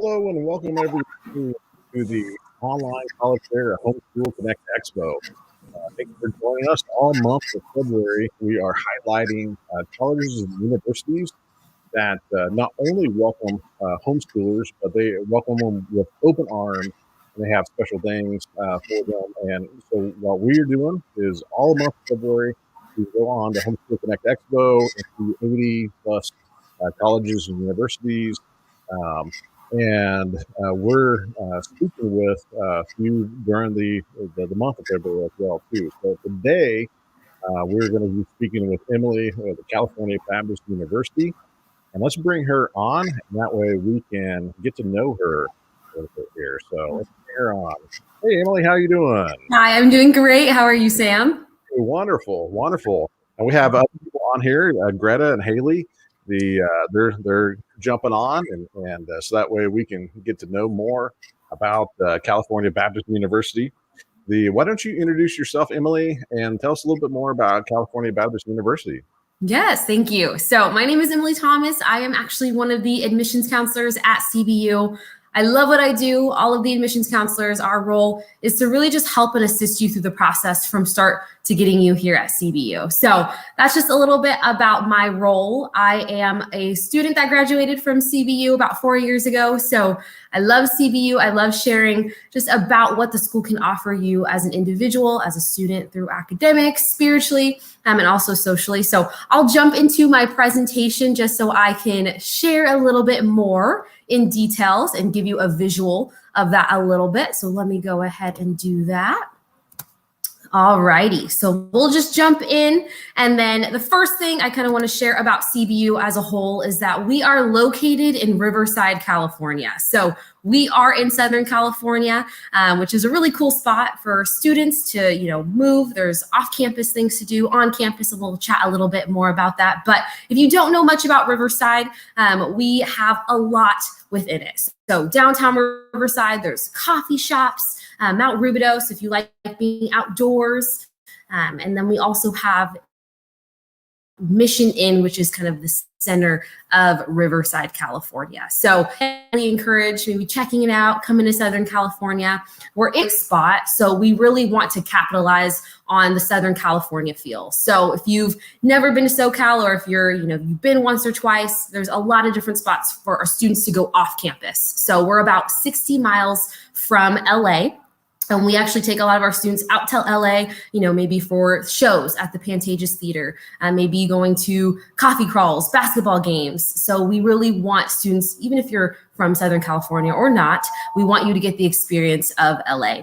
Hello and welcome everyone to the online college fair at Homeschool Connect Expo. Thank you for joining us all month of February. We are highlighting colleges and universities that not only welcome homeschoolers, but they welcome them with open arms, and they have special things for them. And so what we are doing is all month of February, we go on to Homeschool Connect Expo and see 80 plus colleges and universities. We're speaking with a few during the month of February as well too. So today we're going to be speaking with Emily at the California Baptist University, and let's bring her on, and that way we can get to know her a little bit here. So let's bring her on. Hey Emily, how you doing? Hi, I'm doing great. How are you, Sam? Hey, wonderful. And we have other people on here, Greta and Haley. They're jumping on, and so that way we can get to know more about California Baptist University. Why don't you introduce yourself, Emily, and tell us a little bit more about California Baptist University? Yes, thank you. So my name is Emily Thomas. I am actually one of the admissions counselors at CBU. I love what I do. All of the admissions counselors, our role is to really just help and assist you through the process from start to getting you here at CBU. So that's just a little bit about my role. I am a student that graduated from CBU about 4 years ago. So I love CBU. I love sharing just about what the school can offer you as an individual, as a student, through academics, spiritually, and also socially. So I'll jump into my presentation just so I can share a little bit more in details and give you a visual of that a little bit. So let me go ahead and do that. All righty, so we'll just jump in. And then the first thing I kind of want to share about CBU as a whole is that we are located in Riverside, California. So we are in Southern California, which is a really cool spot for students to, move. There's off-campus things to do, on campus, and we'll chat a little bit more about that. But if you don't know much about Riverside, we have a lot within it. So downtown Riverside, there's coffee shops, Mount Rubidoux, if you like being outdoors. And then we also have Mission Inn, which is kind of the center of Riverside, California. So I really encourage maybe checking it out, coming to Southern California. We're in a spot, so we really want to capitalize on the Southern California feel. So if you've never been to SoCal, or if you've been once or twice, there's a lot of different spots for our students to go off campus. So we're about 60 miles from LA. And we actually take a lot of our students out to LA, maybe for shows at the Pantages Theater, maybe going to coffee crawls, basketball games. So we really want students, even if you're from Southern California or not, we want you to get the experience of LA.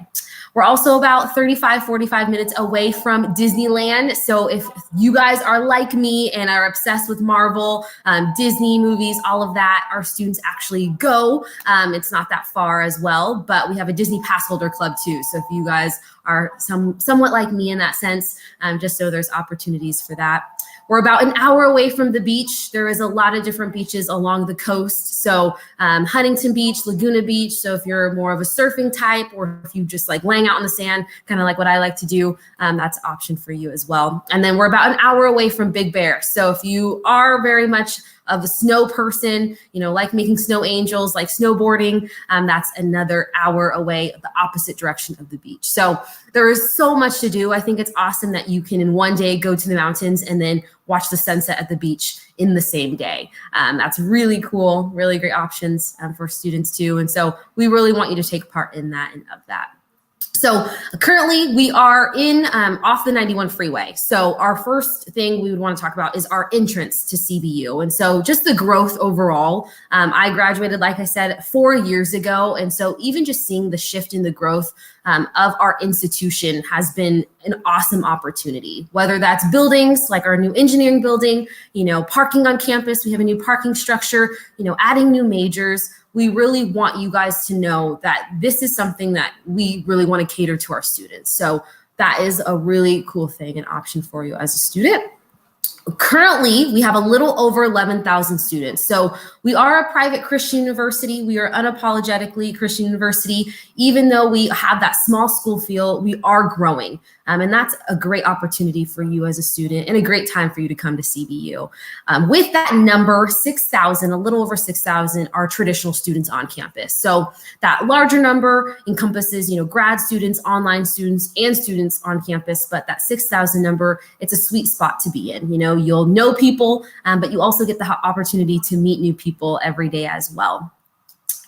We're also about 45 minutes away from Disneyland. So if you guys are like me and are obsessed with Marvel, Disney movies, all of that, our students actually go. It's not that far as well, but we have a Disney pass holder club too. So if you guys are somewhat like me in that sense, just so there's opportunities for that. We're about an hour away from the beach. There is a lot of different beaches along the coast. So Huntington Beach, Laguna Beach. So if you're more of a surfing type, or if you just like laying out in the sand, kind of like what I like to do, that's an option for you as well. And then we're about an hour away from Big Bear. So if you are very much of a snow person, like making snow angels, like snowboarding, that's another hour away, the opposite direction of the beach. So there is so much to do. I think it's awesome that you can in one day go to the mountains and then watch the sunset at the beach in the same day. That's really cool, really great options for students too. And so we really want you to take part in that and of that. So currently we are in off the 91 freeway. So our first thing we would want to talk about is our entrance to CBU. And so just the growth overall. I graduated, like I said, 4 years ago. And so even just seeing the shift in the growth of our institution has been an awesome opportunity, whether that's buildings like our new engineering building, parking on campus. We have a new parking structure, adding new majors. We really want you guys to know that this is something that we really want to cater to our students. So that is a really cool thing, an option for you as a student. Currently, we have a little over 11,000 students. So we are a private Christian university. We are unapologetically Christian university. Even though we have that small school feel, we are growing. And that's a great opportunity for you as a student and a great time for you to come to CBU. With that number, 6,000, a little over 6,000 are traditional students on campus. So that larger number encompasses, grad students, online students, and students on campus. But that 6,000 number, it's a sweet spot to be in. You'll know people, but you also get the opportunity to meet new people every day as well.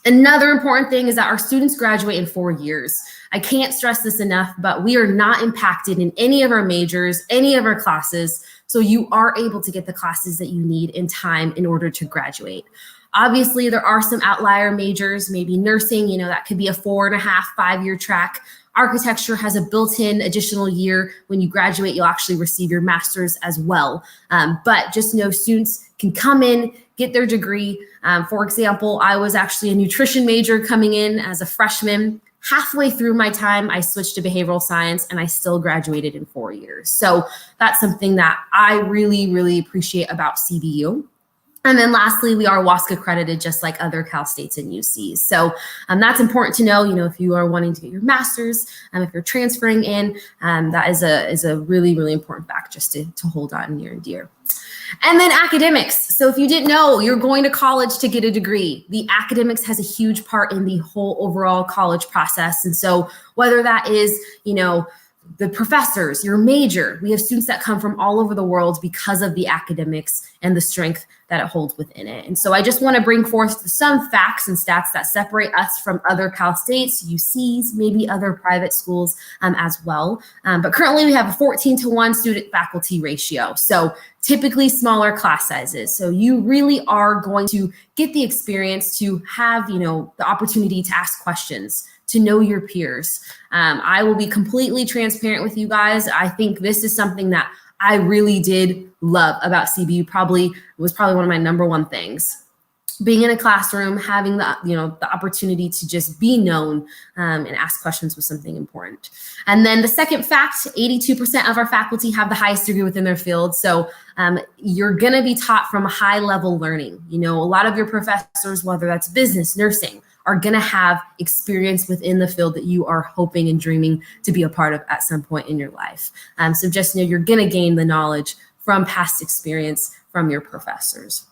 Another important thing is that our students graduate in 4 years. I can't stress this enough, but we are not impacted in any of our majors, any of our classes. So you are able to get the classes that you need in time in order to graduate. Obviously, there are some outlier majors, maybe nursing, that could be a 4.5, 5-year track. Architecture has a built-in additional year. When you graduate, you'll actually receive your master's as well. But just know students can come in, get their degree. For example, I was actually a nutrition major coming in as a freshman. Halfway through my time, I switched to behavioral science and I still graduated in 4 years. So that's something that I really, really appreciate about CBU. And then lastly, we are WASC accredited just like other Cal States and UCs. So that's important to know, if you are wanting to get your master's, if you're transferring in, that is a really, really important fact just to hold on near and dear. And then academics. So if you didn't know, you're going to college to get a degree. The academics has a huge part in the whole overall college process. And so whether that is, the professors, your major, we have students that come from all over the world because of the academics and the strength that it holds within it. And so I just want to bring forth some facts and stats that separate us from other Cal States, UCs, maybe other private schools as well. But currently we have a 14-to-1 student faculty ratio. So typically smaller class sizes. So you really are going to get the experience to have, the opportunity to ask questions, to know your peers. I will be completely transparent with you guys. I think this is something that I really did love about CBU. Was probably one of my number one things. Being in a classroom, having the opportunity to just be known and ask questions was something important. And then the second fact, 82% of our faculty have the highest degree within their field. So you're gonna be taught from high level learning. A lot of your professors, whether that's business, nursing, are gonna have experience within the field that you are hoping and dreaming to be a part of at some point in your life. So just know you're gonna gain the knowledge from past experience from your professors.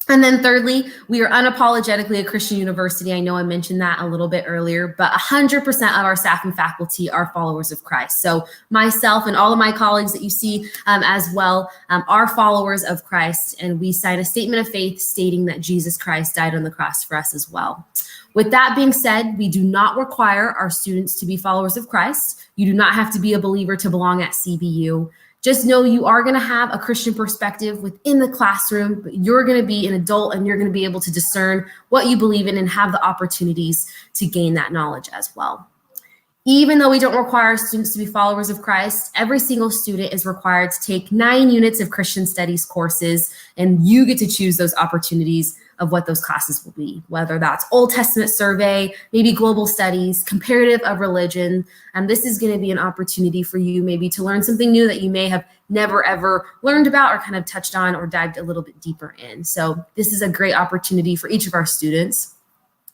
And then thirdly, we are unapologetically a Christian university. I know I mentioned that a little bit earlier, but 100% of our staff and faculty are followers of Christ. So myself and all of my colleagues that you see as well are followers of Christ, and we sign a statement of faith stating that Jesus Christ died on the cross for us as well. With that being said, we do not require our students to be followers of Christ. You do not have to be a believer to belong at CBU. Just know you are going to have a Christian perspective within the classroom, but you're going to be an adult and you're going to be able to discern what you believe in and have the opportunities to gain that knowledge as well. Even though we don't require students to be followers of Christ, every single student is required to take 9 units of Christian studies courses, and you get to choose those opportunities of what those classes will be, whether that's Old Testament survey, maybe global studies, comparative of religion. And this is going to be an opportunity for you maybe to learn something new that you may have never ever learned about or kind of touched on or dived a little bit deeper in. So this is a great opportunity for each of our students.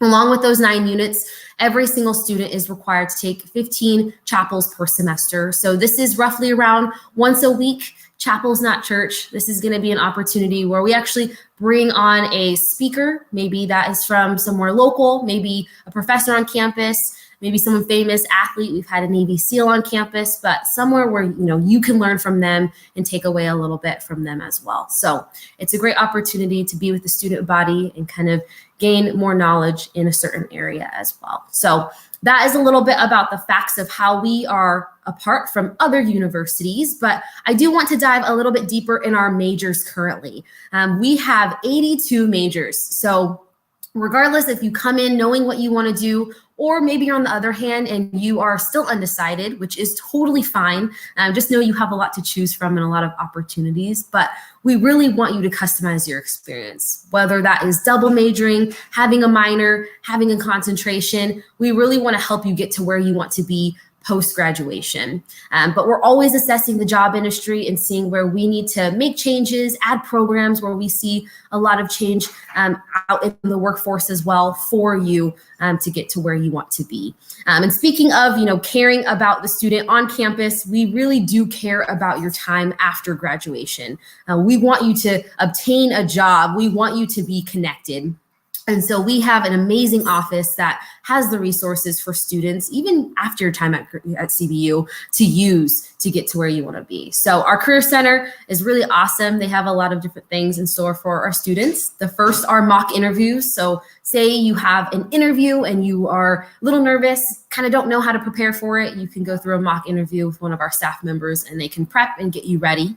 Along with those 9 units, every single student is required to take 15 chapels per semester. So this is roughly around once a week. Chapel's not church. This is going to be an opportunity where we actually bring on a speaker. Maybe that is from somewhere local, maybe a professor on campus, maybe someone famous, athlete. We've had a Navy SEAL on campus, but somewhere where you can learn from them and take away a little bit from them as well. So it's a great opportunity to be with the student body and kind of gain more knowledge in a certain area as well. So that is a little bit about the facts of how we are apart from other universities, but I do want to dive a little bit deeper in our majors currently. We have 82 majors. So regardless if you come in knowing what you want to do, or maybe you're on the other hand and you are still undecided, which is totally fine. Just know you have a lot to choose from and a lot of opportunities, but we really want you to customize your experience, whether that is double majoring, having a minor, having a concentration. We really want to help you get to where you want to be post-graduation. But we're always assessing the job industry and seeing where we need to make changes, add programs where we see a lot of change out in the workforce as well for you to get to where you want to be. And speaking of, caring about the student on campus, we really do care about your time after graduation. We want you to obtain a job. We want you to be connected. And so we have an amazing office that has the resources for students, even after your time at CBU, to use to get to where you want to be. So our Career Center is really awesome. They have a lot of different things in store for our students. The first are mock interviews. So say you have an interview and you are a little nervous, kind of don't know how to prepare for it, you can go through a mock interview with one of our staff members and they can prep and get you ready.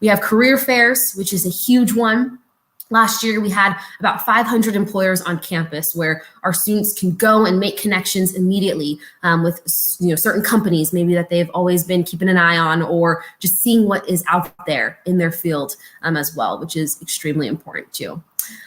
We have career fairs, which is a huge one. Last year, we had about 500 employers on campus where our students can go and make connections immediately with certain companies, maybe that they've always been keeping an eye on, or just seeing what is out there in their field as well, which is extremely important too.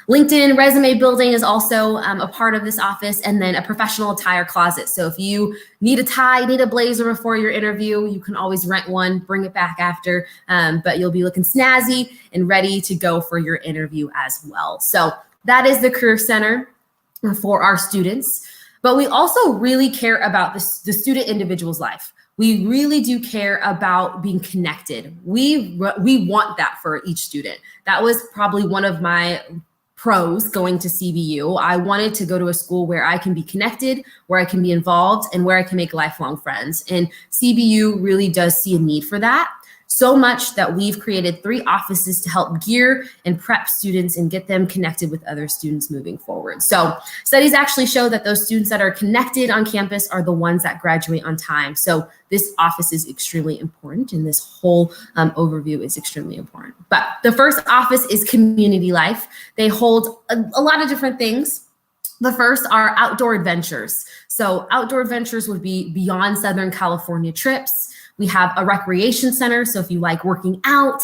LinkedIn resume building is also a part of this office, and then a professional attire closet. So if you need a tie, need a blazer before your interview, you can always rent one, bring it back after, but you'll be looking snazzy and ready to go for your interview as well. So that is the Career Center for our students. But we also really care about the student individual's life. We really do care about being connected. We want that for each student. That was probably one of my pros going to CBU. I wanted to go to a school where I can be connected, where I can be involved, and where I can make lifelong friends. And CBU really does see a need for that. So much that we've created 3 offices to help gear and prep students and get them connected with other students moving forward. So studies actually show that those students that are connected on campus are the ones that graduate on time. So this office is extremely important, and this whole overview is extremely important. But the first office is community life. They hold a lot of different things. The first are outdoor adventures. So outdoor adventures would be beyond Southern California trips. We have a recreation center. So if you like working out,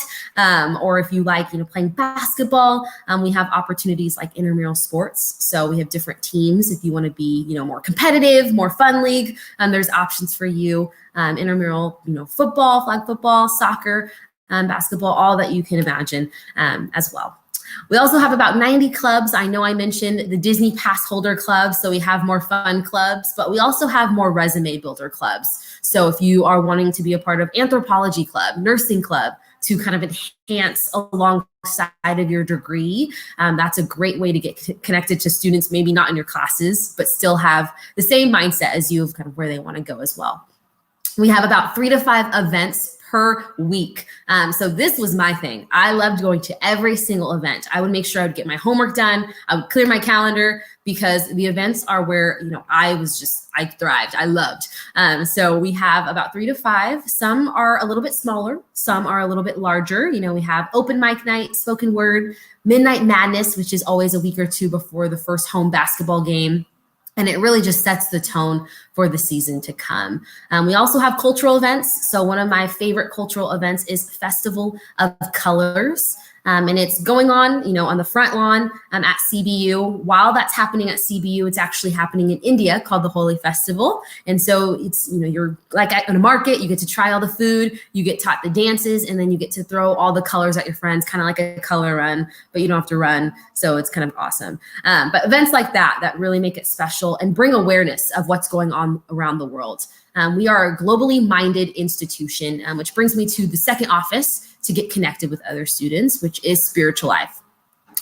or if you like, playing basketball, we have opportunities like intramural sports. So we have different teams. If you want to be, more competitive, more fun league, there's options for you. Intramural, football, flag football, soccer, basketball, all that you can imagine as well. We also have about 90 clubs. I know I mentioned the Disney Pass holder club, so we have more fun clubs, but we also have more resume builder clubs. So if you are wanting to be a part of anthropology club, nursing club, to kind of enhance alongside of your degree, that's a great way to get connected to students, maybe not in your classes, but still have the same mindset as you of kind of where they want to go as well. We have about 3 to 5 events per week. So this was my thing. I loved going to every single event. I would make sure I would get my homework done. I would clear my calendar, because the events are where, I thrived. I loved. So we have about 3 to 5. Some are a little bit smaller. Some are a little bit larger. We have open mic night, spoken word, midnight madness, which is always a week or 2 before the first home basketball game. And it really just sets the tone for the season to come. We also have cultural events. So one of my favorite cultural events is Festival of Colors. And it's going on the front lawn at CBU. While that's happening at CBU, it's actually happening in India, called the Holi Festival. And so it's, you're like at a market, you get to try all the food, you get taught the dances, and then you get to throw all the colors at your friends, kind of like a color run, but you don't have to run. So it's kind of awesome. But events like that really make it special and bring awareness of what's going on around the world. We are a globally minded institution, which brings me to the second office to get connected with other students, which is spiritual life.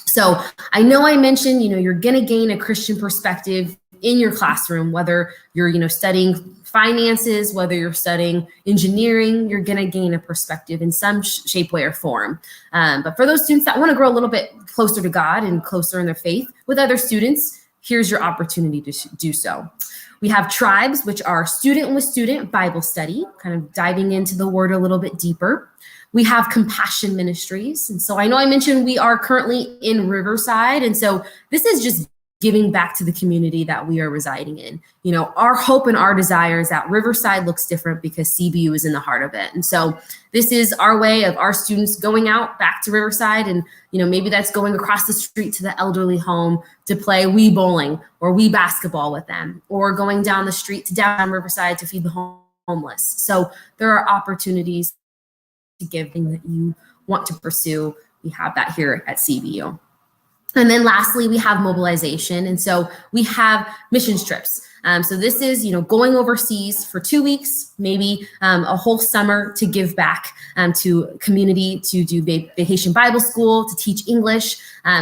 So I know I mentioned, you're going to gain a Christian perspective in your classroom, whether you're, studying finances, whether you're studying engineering, you're going to gain a perspective in some shape, way, or form. But for those students that want to grow a little bit closer to God and closer in their faith with other students, here's your opportunity to do so. We have tribes, which are student with student Bible study, kind of diving into the word a little bit deeper. We have compassion ministries. And so I know I mentioned we are currently in Riverside. And so this is just giving back to the community that we are residing in. Our hope and our desire is that Riverside looks different because CBU is in the heart of it. And so this is our way of our students going out back to Riverside, and maybe that's going across the street to the elderly home to play Wii bowling or Wii basketball with them, or going down the street to downtown Riverside to feed the homeless. So there are opportunities to give things that you want to pursue. We have that here at CBU. And then lastly, we have mobilization. And so we have missions trips. So this is, going overseas for 2 weeks, maybe a whole summer to give back to community, to do vacation Bible school, to teach English.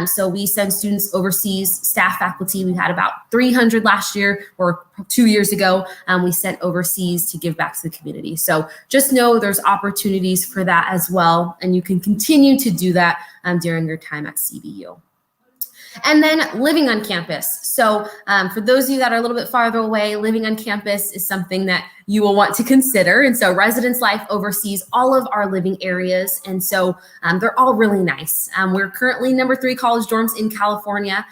So we send students overseas, staff, faculty. We had about 300 last year or 2 years ago. We sent overseas to give back to the community. So just know there's opportunities for that as well. And you can continue to do that during your time at CBU. And then living on campus. So for those of you that are a little bit farther away, living on campus is something that you will want to consider. And so Residence Life oversees all of our living areas. And so they're all really nice. We're currently number 3 college dorms in California.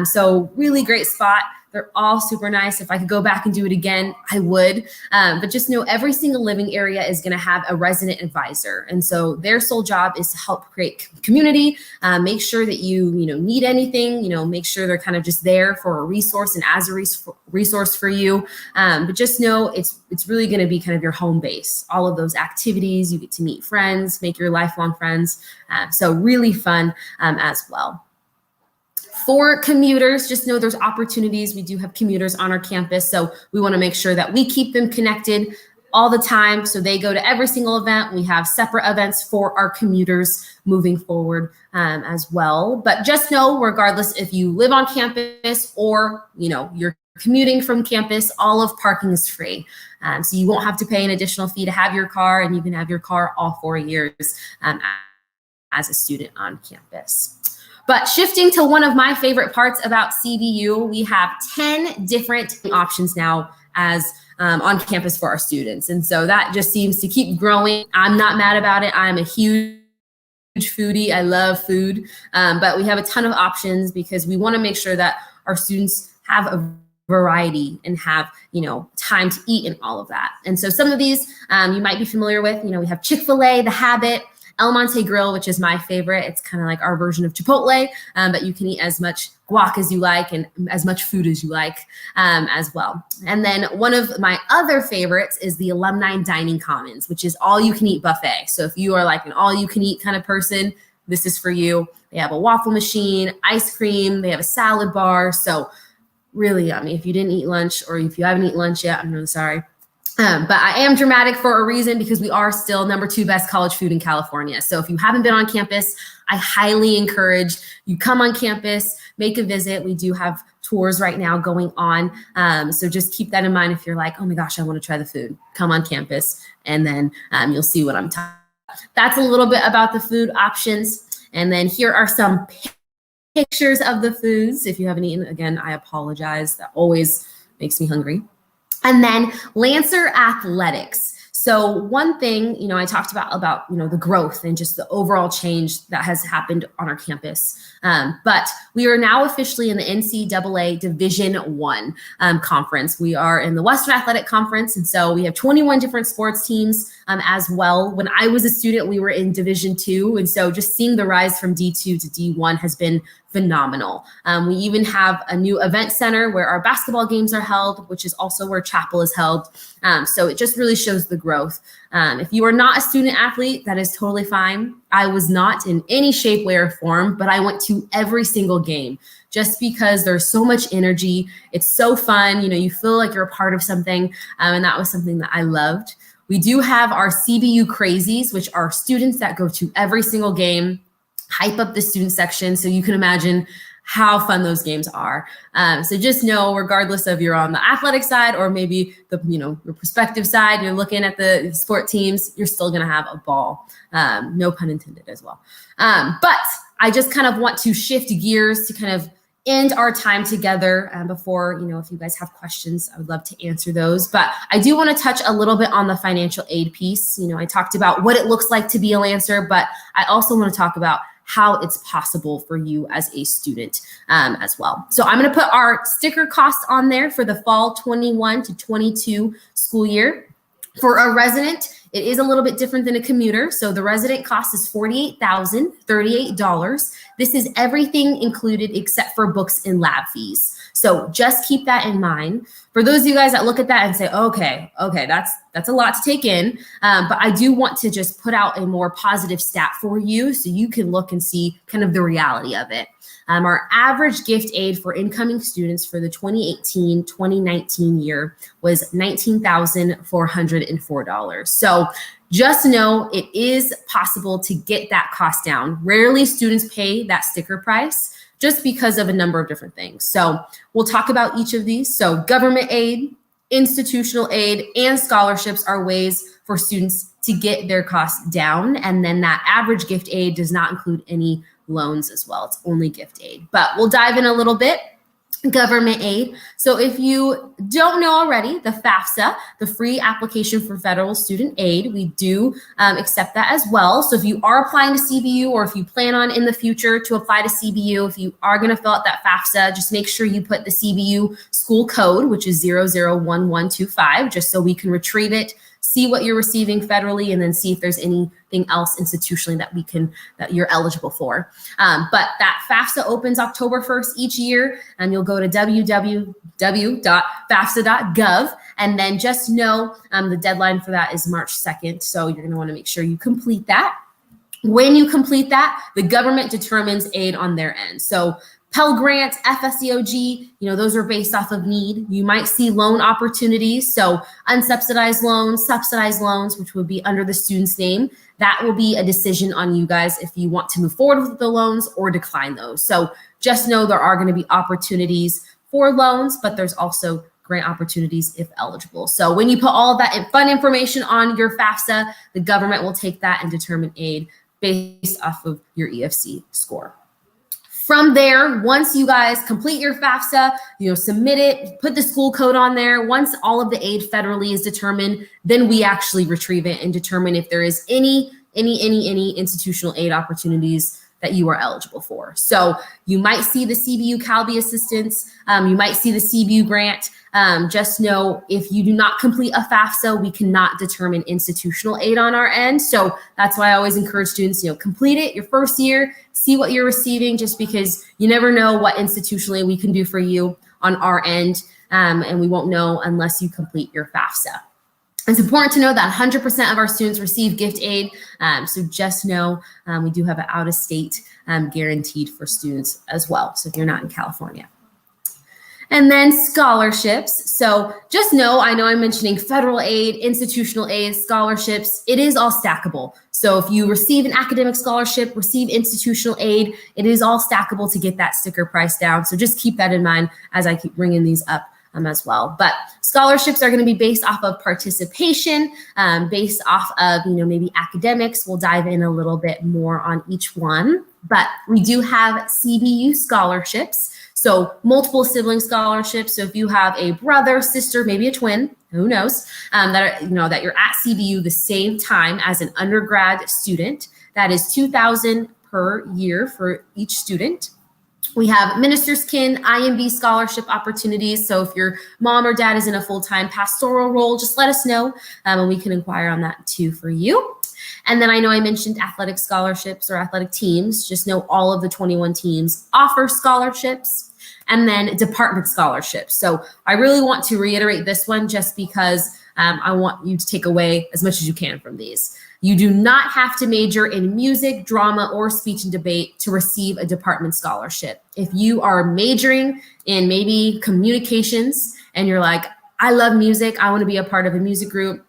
So really great spot. They're all super nice. If I could go back and do it again, I would. But just know every single living area is going to have a resident advisor. And so their sole job is to help create community, make sure that you need anything, make sure they're kind of just there for a resource and as a resource for you. But just know it's really going to be kind of your home base. All of those activities, you get to meet friends, make your lifelong friends. So really fun as well. For commuters, just know there's opportunities. We do have commuters on our campus, so we want to make sure that we keep them connected all the time. So they go to every single event. We have separate events for our commuters moving forward as well. But just know, regardless if you live on campus or you're commuting from campus, all of parking is free. So you won't have to pay an additional fee to have your car, and you can have your car all 4 years as a student on campus. But shifting to one of my favorite parts about CBU, we have 10 different options now as on campus for our students. And so that just seems to keep growing. I'm not mad about it. I'm a huge foodie. I love food. But we have a ton of options because we want to make sure that our students have a variety and have, time to eat and all of that. And so some of these you might be familiar with. We have Chick-fil-A, The Habit, El Monte Grill, which is my favorite. It's kind of like our version of Chipotle, but you can eat as much guac as you like and as much food as you like as well. And then one of my other favorites is the Alumni Dining Commons, which is all you can eat buffet. So if you are like an all you can eat kind of person, this is for you. They have a waffle machine, ice cream, they have a salad bar. So really yummy. If you didn't eat lunch or if you haven't eaten lunch yet, I'm really sorry. But I am dramatic for a reason because we are still number 2 best college food in California. So if you haven't been on campus, I highly encourage you come on campus, make a visit. We do have tours right now going on. So just keep that in mind. If you're like, oh my gosh, I want to try the food, come on campus and then you'll see what I'm talking about. That's a little bit about the food options. And then here are some pictures of the foods. If you haven't eaten, again, I apologize. That always makes me hungry. And then Lancer Athletics. So one thing, I talked about, the growth and just the overall change that has happened on our campus. But we are now officially in the NCAA Division I conference. We are in the Western Athletic Conference. And so we have 21 different sports teams as well. When I was a student, we were in Division II. And so just seeing the rise from D2 to D1 has been phenomenal. We even have a new event center where our basketball games are held, which is also where chapel is held. So it just really shows the growth. If you are not a student athlete, that is totally fine. I was not in any shape, way, or form, but I went to every single game just because there's so much energy. It's so fun. You feel like you're a part of something. And that was something that I loved. We do have our CBU Crazies, which are students that go to every single game, hype up the student section. So you can imagine how fun those games are. So just know, regardless of you're on the athletic side or maybe the, your prospective side, you're looking at the sport teams, you're still going to have a ball. No pun intended as well. But I just kind of want to shift gears to kind of end our time together before, if you guys have questions, I would love to answer those. But I do want to touch a little bit on the financial aid piece. I talked about what it looks like to be a Lancer, but I also want to talk about how it's possible for you as a student as well. So I'm going to put our sticker costs on there for the fall 21 to 22 school year. For a resident, It is a little bit different than a commuter. So the resident cost is $48,038. This is everything included except for books and lab fees. So just keep that in mind. For those of you guys that look at that and say, okay, that's a lot to take in, but I do want to just put out a more positive stat for you so you can look and see kind of the reality of it. Our average gift aid for incoming students for the 2018-2019 year was $19,404. So just know it is possible to get that cost down. Rarely students pay that sticker price just because of a number of different things. So we'll talk about each of these. So government aid, institutional aid, and scholarships are ways for students to get their costs down. And then that average gift aid does not include any loans as well. It's only gift aid. But we'll dive in a little bit. Government aid. So if you don't know already, the FAFSA, the free application for federal student aid, we do accept that as well. So if you are applying to CBU, or if you plan on in the future to apply to CBU, if you are going to fill out that FAFSA, just make sure you put the CBU school code, which is 001125, just so we can retrieve it, see what you're receiving federally, and then see if there's anything else institutionally that you're eligible for. But that FAFSA opens October 1st each year, and you'll go to www.fafsa.gov, and then just know the deadline for that is March 2nd. So you're going to want to make sure you complete that. When you complete that, the government determines aid on their end. So Pell Grants, FSEOG, those are based off of need. You might see loan opportunities. So unsubsidized loans, subsidized loans, which would be under the student's name. That will be a decision on you guys if you want to move forward with the loans or decline those. So just know there are going to be opportunities for loans, but there's also grant opportunities if eligible. So when you put all of that fun information on your FAFSA, the government will take that and determine aid based off of your EFC score. From there, once you guys complete your FAFSA, submit it, put the school code on there. Once all of the aid federally is determined, then we actually retrieve it and determine if there is any institutional aid opportunities that you are eligible for. So you might see the CBU CalB assistance, you might see the CBU grant. Just know if you do not complete a FAFSA, we cannot determine institutional aid on our end. So that's why I always encourage students, complete it your first year, see what you're receiving, just because you never know what institutionally we can do for you on our end. And we won't know unless you complete your FAFSA. It's important to know that 100% of our students receive gift aid. So just know we do have an out-of-state guaranteed for students as well. So if you're not in California. And then scholarships. So just know, I know I'm mentioning federal aid, institutional aid, scholarships. It is all stackable. So if you receive an academic scholarship, receive institutional aid, it is all stackable to get that sticker price down. So just keep that in mind as I keep bringing these up as well. But scholarships are going to be based off of participation, based off of, maybe academics. We'll dive in a little bit more on each one. But we do have CBU scholarships. So multiple sibling scholarships. So if you have a brother, sister, maybe a twin, who knows, that you're at CBU the same time as an undergrad student, that is $2,000 per year for each student. We have minister's kin, IMB scholarship opportunities. So if your mom or dad is in a full-time pastoral role, just let us know, and we can inquire on that too for you. And then I know I mentioned athletic scholarships or athletic teams. Just know all of the 21 teams offer scholarships. And then department scholarships. So I really want to reiterate this one just because I want you to take away as much as you can from these. You do not have to major in music, drama, or speech and debate to receive a department scholarship. If you are majoring in maybe communications and you're like, I love music, I want to be a part of a music group,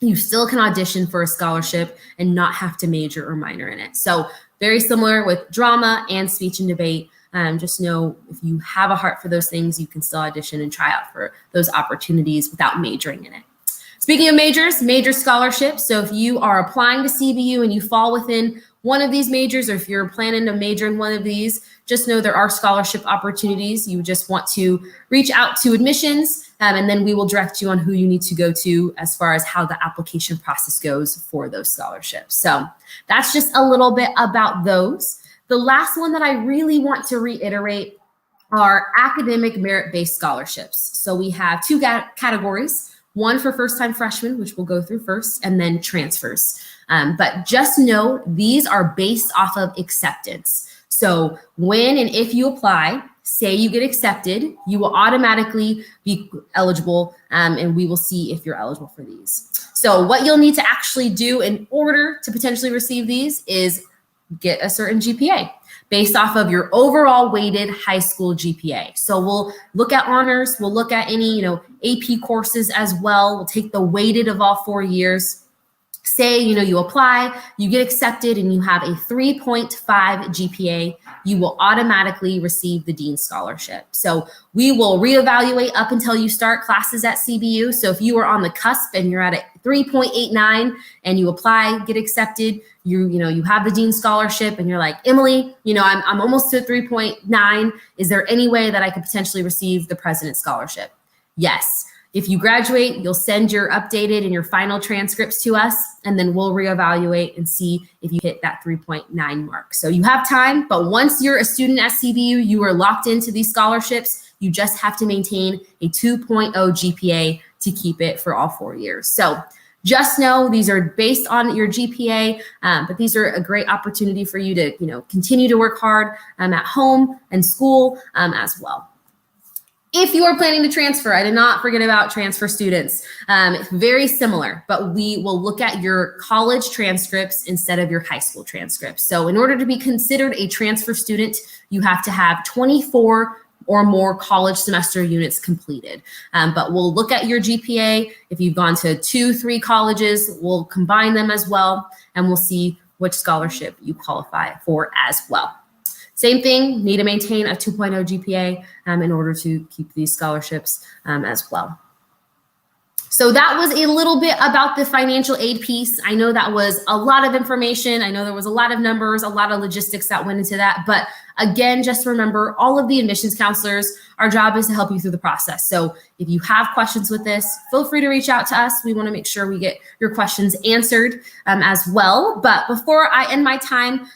you still can audition for a scholarship and not have to major or minor in it. So very similar with drama and speech and debate. Just know if you have a heart for those things, you can still audition and try out for those opportunities without majoring in it. Speaking of majors, major scholarships. So if you are applying to CBU and you fall within one of these majors, or if you're planning to major in one of these, just know there are scholarship opportunities. You just want to reach out to admissions, and then we will direct you on who you need to go to as far as how the application process goes for those scholarships. So that's just a little bit about those. The last one that I really want to reiterate are academic merit-based scholarships. So we have two categories. one for first-time freshmen, which we'll go through first, and then transfers. But just know these are based off of acceptance. So when and if you apply, say you get accepted, you will automatically be eligible, and we will see if you're eligible for these. So what you'll need to actually do in order to potentially receive these is get a certain GPA based off of your overall weighted high school GPA. So we'll look at honors, we'll look at any, AP courses as well. We'll take the weighted of all 4 years. Say, you apply, you get accepted, and you have a 3.5 GPA, you will automatically receive the Dean Scholarship. So we will reevaluate up until you start classes at CBU. So if you are on the cusp and you're at a 3.89 and you apply, get accepted, you have the Dean Scholarship, and you're like, Emily, I'm almost to 3.9. Is there any way that I could potentially receive the President's Scholarship? Yes. If you graduate, you'll send your updated and your final transcripts to us, and then we'll reevaluate and see if you hit that 3.9 mark. So you have time, but once you're a student at CBU, you are locked into these scholarships. You just have to maintain a 2.0 GPA to keep it for all 4 years. So just know these are based on your GPA, but these are a great opportunity for you to continue to work hard at home and school as well. If you are planning to transfer, I did not forget about transfer students. It's very similar, but we will look at your college transcripts instead of your high school transcripts. So in order to be considered a transfer student, you have to have 24 or more college semester units completed. But we'll look at your GPA. If you've gone to 2-3 colleges, we'll combine them as well, and we'll see which scholarship you qualify for as well. Same thing, need to maintain a 2.0 GPA in order to keep these scholarships as well. So that was a little bit about the financial aid piece. I know that was a lot of information. I know there was a lot of numbers, a lot of logistics that went into that. But again, just remember, all of the admissions counselors, our job is to help you through the process. So if you have questions with this, feel free to reach out to us. We want to make sure we get your questions answered as well. But before I end my time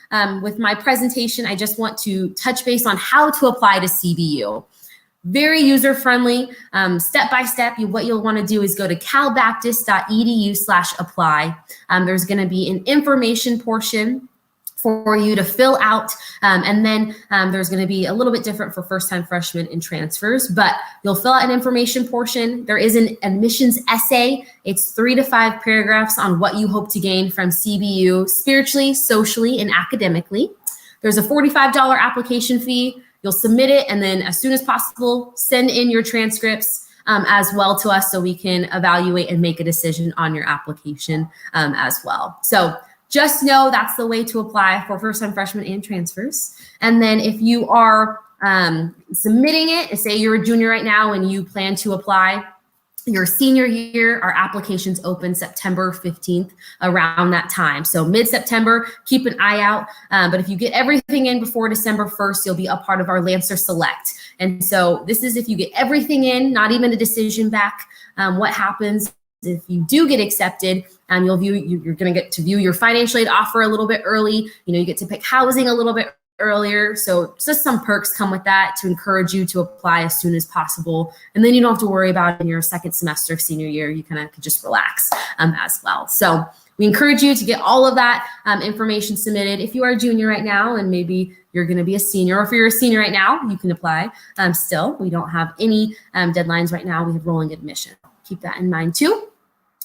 with my presentation, I just want to touch base on how to apply to CBU. Very user-friendly, step-by-step. What you'll want to do is go to calbaptist.edu/apply. There's going to be an information portion for you to fill out. And then there's going to be a little bit different for first-time freshmen and transfers, but you'll fill out an information portion. There is an admissions essay. It's 3 to 5 paragraphs on what you hope to gain from CBU spiritually, socially, and academically. There's a $45 application fee. You'll submit it, and then as soon as possible, send in your transcripts as well to us so we can evaluate and make a decision on your application as well. So just know that's the way to apply for first-time freshmen and transfers. And then if you are submitting it, say you're a junior right now and you plan to apply your senior year, our applications open September 15th around that time. So mid-September, keep an eye out. But if you get everything in before December 1st, you'll be a part of our Lancer Select. And so this is if you get everything in, not even a decision back. What happens if you do get accepted, you're going to get to view your financial aid offer a little bit early. You get to pick housing a little bit earlier. So just some perks come with that to encourage you to apply as soon as possible. And then you don't have to worry about it in your second semester of senior year. You kind of could just relax as well. So we encourage you to get all of that information submitted. If you are a junior right now and maybe you're going to be a senior, or if you're a senior right now, you can apply still. We don't have any deadlines right now. We have rolling admission. Keep that in mind too.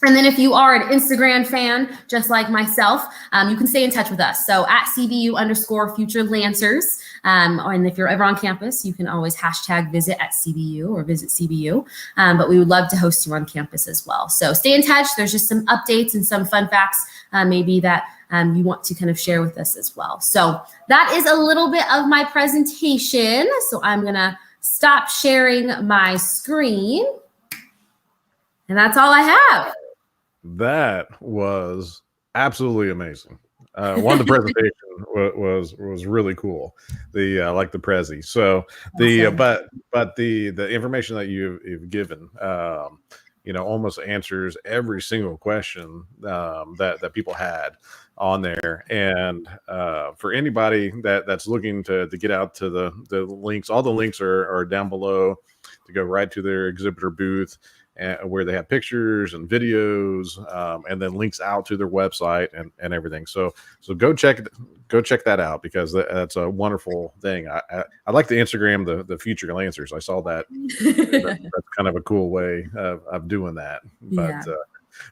And then if you are an Instagram fan, just like myself, you can stay in touch with us. So at CBU_Future Lancers. And if you're ever on campus, you can always #visit at CBU or visit CBU. But we would love to host you on campus as well. So stay in touch. There's just some updates and some fun facts maybe that you want to kind of share with us as well. So that is a little bit of my presentation. So I'm going to stop sharing my screen. And that's all I have. That was absolutely amazing. One of the presentation was really cool. Like the Prezi. So but the information that you've given, almost answers every single question that people had on there. And for anybody that's looking to get out to the links, all the links are down below to go right to their exhibitor booth. where they have pictures and videos, and then links out to their website and everything. So go check that out, because that's a wonderful thing. I like to Instagram the future Lancers. I saw that. That's kind of a cool way of doing that.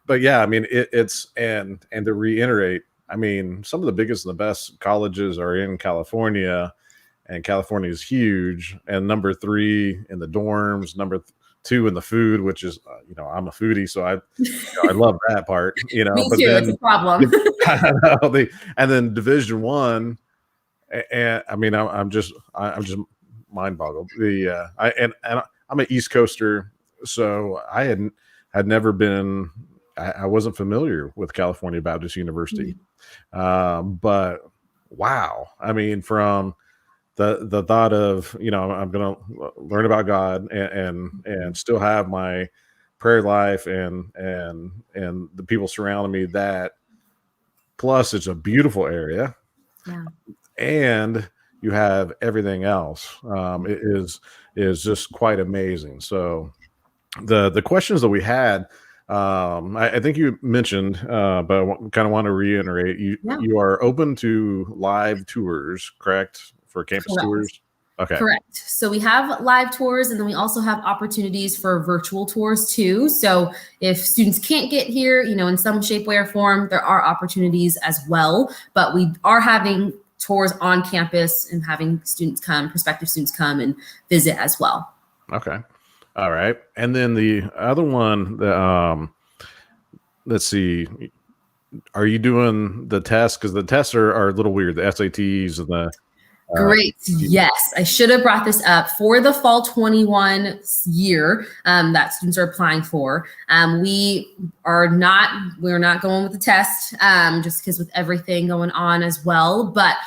But yeah, I mean, it's and to reiterate, I mean, some of the biggest and the best colleges are in California, and California is huge. And number 3 in the dorms, number 2 in the food, which is, I'm a foodie, so I love that part, Me but too, then it's a problem. and then Division 1, and I mean, I'm just mind boggled. And I'm an East Coaster, so I had never been. I wasn't familiar with California Baptist University, but wow, I mean, from the thought of, I'm going to learn about God and still have my prayer life and the people surrounding me, that plus it's a beautiful area, and you have everything else. It is just quite amazing. So the questions that we had, I think you mentioned, but I kind of want to reiterate, you are open to live tours, correct? For campus tours? Okay. Correct. So we have live tours, and then we also have opportunities for virtual tours too. So if students can't get here, in some shape, way, or form, there are opportunities as well. But we are having tours on campus and having prospective students come and visit as well. Okay. All right. And then the other one, let's see, are you doing the tests? Because the tests are a little weird, the SATs and the Great. Yes, I should have brought this up. For the fall 21 year that students are applying for, we're not going with the test, just because with everything going on as well. But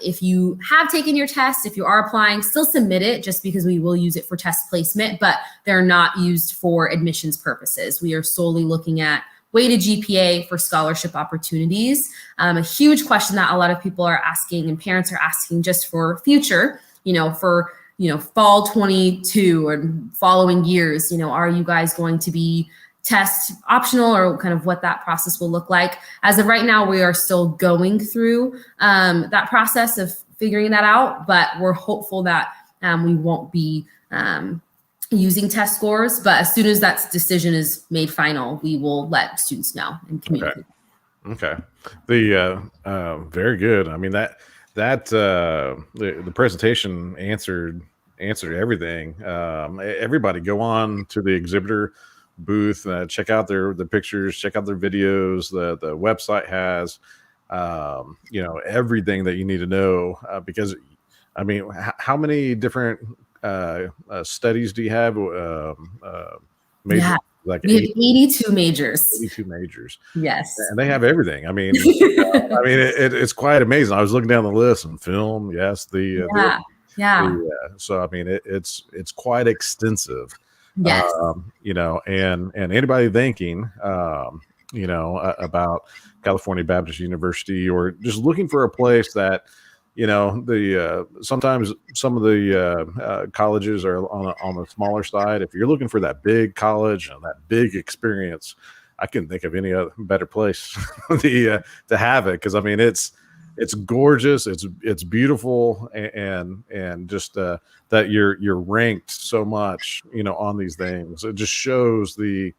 if you have taken your test, if you are applying, still submit it, just because we will use it for test placement, but they're not used for admissions purposes. We are solely looking at weighted GPA for scholarship opportunities. A huge question that a lot of people are asking and parents are asking just for future, for fall 22 or following years, are you guys going to be test optional, or kind of what that process will look like? As of right now, we are still going through that process of figuring that out, but we're hopeful that we won't be using test scores, but as soon as that decision is made final, we will let students know and communicate. Okay. The very good. I mean, the presentation answered everything. Everybody go on to the exhibitor booth, check out the pictures, check out their videos. The website has everything that you need to know, because I mean, how many different studies do you have? Major, like we have 82 majors. 82 majors. Yes, and they have everything. I mean, it's quite amazing. I was looking down the list, and film, yes, so I mean, it's quite extensive. Yes, and anybody thinking, about California Baptist University, or just looking for a place that, sometimes some of the colleges are on the smaller side. If you're looking for that big college and that big experience, I couldn't think of any other better place to have it. Because I mean, it's gorgeous, it's beautiful, and just that you're ranked so much, on these things. It just shows the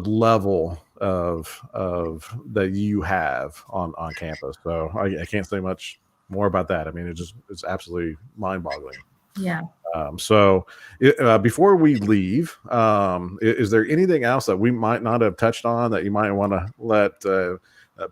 level of that you have on campus. So I can't say much more about that. I mean, it's absolutely mind-boggling. Yeah. So before we leave, is there anything else that we might not have touched on that you might want to let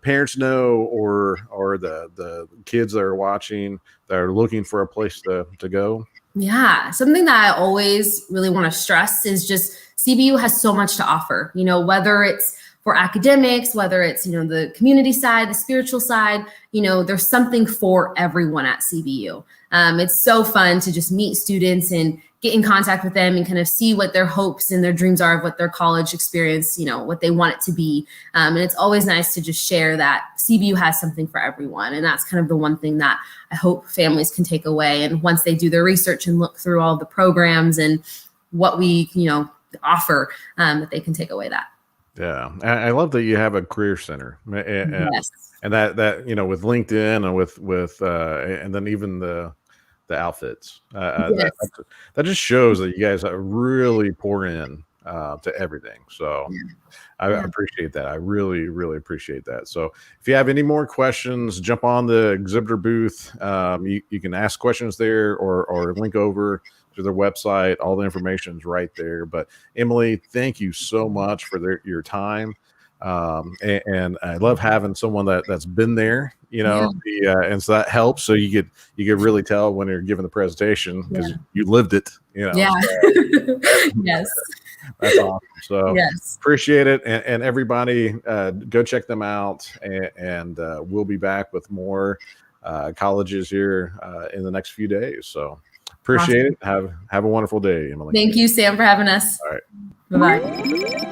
parents know, or the kids that are watching that are looking for a place to go? Yeah, something that I always really want to stress is just CBU has so much to offer, whether it's for academics, whether it's, the community side, the spiritual side, there's something for everyone at CBU. It's so fun to just meet students and get in contact with them and kind of see what their hopes and their dreams are of what their college experience, what they want it to be. And it's always nice to just share that CBU has something for everyone. And that's kind of the one thing that I hope families can take away. And once they do their research and look through all the programs and what we, offer, that they can take away that. Yeah. I love that you have a career center, Yes. and that with LinkedIn and with and then even the outfits, Yes. that just shows that you guys really pour in to everything. So I Yeah. appreciate that. I really, really appreciate that. So if you have any more questions, jump on the exhibitor booth. You can ask questions there, or link over to their website. All the information is right there. But Emily, thank you so much for your time. And I love having someone that's been there, Yeah. and so that helps. So you could really tell when you're giving the presentation because you lived it, Yeah. So Yes. that's awesome. So Yes. appreciate it. And everybody, go check them out. And we'll be back with more colleges here in the next few days. So appreciate it. Have a wonderful day, Emily. Thank you, Sam, for having us. All right. Bye-bye.